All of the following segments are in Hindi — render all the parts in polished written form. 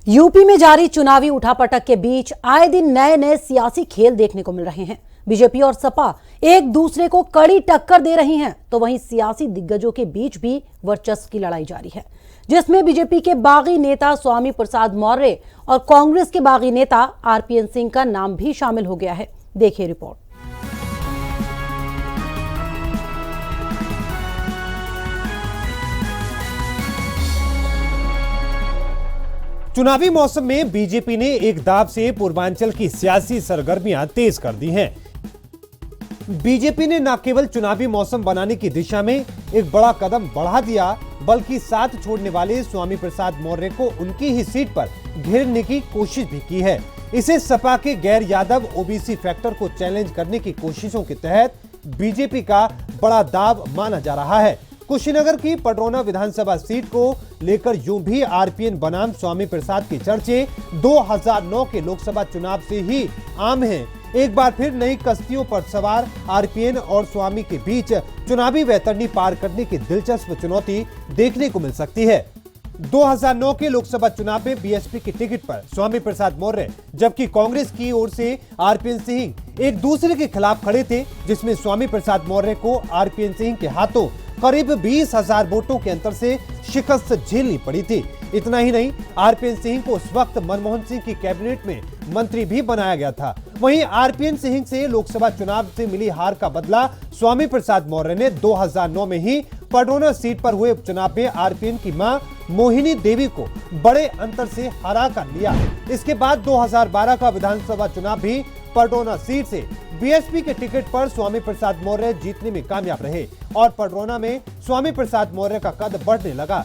यूपी में जारी चुनावी उठापटक के बीच आए दिन नए नए सियासी खेल देखने को मिल रहे हैं। बीजेपी और सपा एक दूसरे को कड़ी टक्कर दे रही हैं, तो वहीं सियासी दिग्गजों के बीच भी वर्चस्व की लड़ाई जारी है, जिसमें बीजेपी के बागी नेता स्वामी प्रसाद मौर्य और कांग्रेस के बागी नेता आरपीएन सिंह का नाम भी शामिल हो गया है। देखिए रिपोर्ट। चुनावी मौसम में बीजेपी ने एक दाव से पूर्वांचल की सियासी सरगर्मियां तेज कर दी हैं। बीजेपी ने न केवल चुनावी मौसम बनाने की दिशा में एक बड़ा कदम बढ़ा दिया, बल्कि साथ छोड़ने वाले स्वामी प्रसाद मौर्य को उनकी ही सीट पर घेरने की कोशिश भी की है। इसे सपा के गैर यादव ओबीसी फैक्टर को चैलेंज करने की कोशिशों के तहत बीजेपी का बड़ा दाव माना जा रहा है। कुशीनगर की पडरौना विधानसभा सीट को लेकर यूं भी आरपीएन बनाम स्वामी प्रसाद के चर्चे 2009 के लोकसभा चुनाव से ही आम हैं। एक बार फिर नई कश्तियों पर सवार आरपीएन और स्वामी के बीच चुनावी वैतरणी पार करने की दिलचस्प चुनौती देखने को मिल सकती है। 2009 के लोकसभा चुनाव में बीएसपी की टिकट पर स्वामी प्रसाद मौर्य, जबकि कांग्रेस की ओर से आरपीएन सिंह एक दूसरे के खिलाफ खड़े थे, जिसमें स्वामी प्रसाद मौर्य को आरपीएन सिंह के हाथों करीब 20,000 वोटों के अंतर से शिकस्त झेलनी पड़ी थी। इतना ही नहीं, आरपीएन सिंह को उस वक्त मनमोहन सिंह की कैबिनेट में मंत्री भी बनाया गया था। वहीं आरपीएन सिंह से लोकसभा चुनाव से मिली हार का बदला स्वामी प्रसाद मौर्य ने 2009 में ही पडरौना सीट पर हुए उपचुनाव में आरपीएन की मां मोहिनी देवी को बड़े अंतर से हरा कर लिया। इसके बाद 2012 का विधानसभा चुनाव भी पडरौना सीट से बीएसपी के टिकट पर स्वामी प्रसाद मौर्य जीतने में कामयाब रहे और पडरौना में स्वामी प्रसाद मौर्य का कद बढ़ने लगा।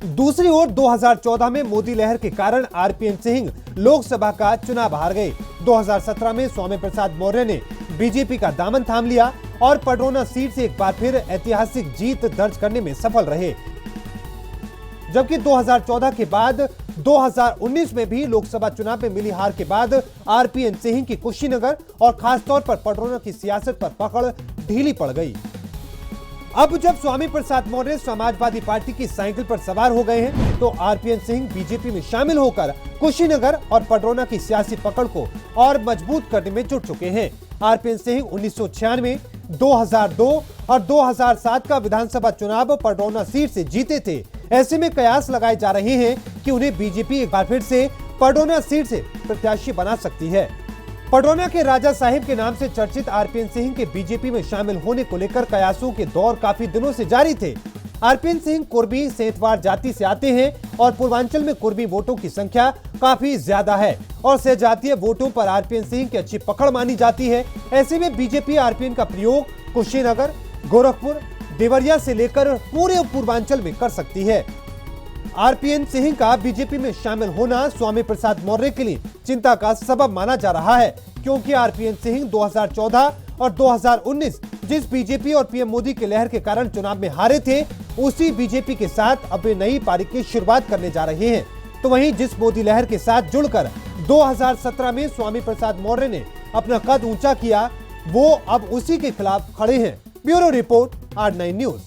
दूसरी ओर 2014 में मोदी लहर के कारण आरपीएन सिंह लोकसभा का चुनाव हार गए। 2017 में स्वामी प्रसाद मौर्य ने बीजेपी का दामन थाम लिया और पडरौना सीट से एक बार फिर ऐतिहासिक जीत दर्ज करने में सफल रहे। जबकि 2014 के बाद 2019 में भी लोकसभा चुनाव में मिली हार के बाद आरपीएन सिंह की कुशीनगर और खासतौर पर पडरौना की सियासत पर पकड़ ढीली पड़ गई। अब जब स्वामी प्रसाद मौर्य समाजवादी पार्टी की साइकिल पर सवार हो गए हैं, तो आरपीएन सिंह बीजेपी में शामिल होकर कुशीनगर और पडरौना की सियासी पकड़ को और मजबूत करने में जुट चुके हैं। आरपीएन सिंह 1996, 2002 और 2007 का विधानसभा चुनाव पडरौना सीट से जीते थे। ऐसे में कयास लगाए जा रहे हैं कि उन्हें बीजेपी एक बार फिर से पडरौना सीट से प्रत्याशी बना सकती है। पडरौना के राजा साहिब के नाम से चर्चित आरपीएन सिंह के बीजेपी में शामिल होने को लेकर कयासों के दौर काफी दिनों से जारी थे। आरपीएन सिंह कुर्मी सेंथवार जाति से आते हैं और पूर्वांचल में कुर्मी वोटों की संख्या काफी ज्यादा है और सहजातीय वोटों पर आरपीएन सिंह की अच्छी पकड़ मानी जाती है। ऐसे में बीजेपी आरपीएन का प्रयोग कुशीनगर, गोरखपुर, देवरिया से लेकर पूरे पूर्वांचल में कर सकती है। आरपीएन सिंह का बीजेपी में शामिल होना स्वामी प्रसाद मौर्य के लिए चिंता का सबब माना जा रहा है, क्योंकि आरपीएन सिंह 2014 और 2019 जिस बीजेपी और पीएम मोदी के लहर के कारण चुनाव में हारे थे, उसी बीजेपी के साथ अब नई पारी की शुरुआत करने जा रहे हैं। तो वहीं जिस मोदी लहर के साथ जुड़कर 2017 में स्वामी प्रसाद मौर्य ने अपना कद ऊंचा किया, वो अब उसी के खिलाफ खड़े हैं। Bureau report, R9 news.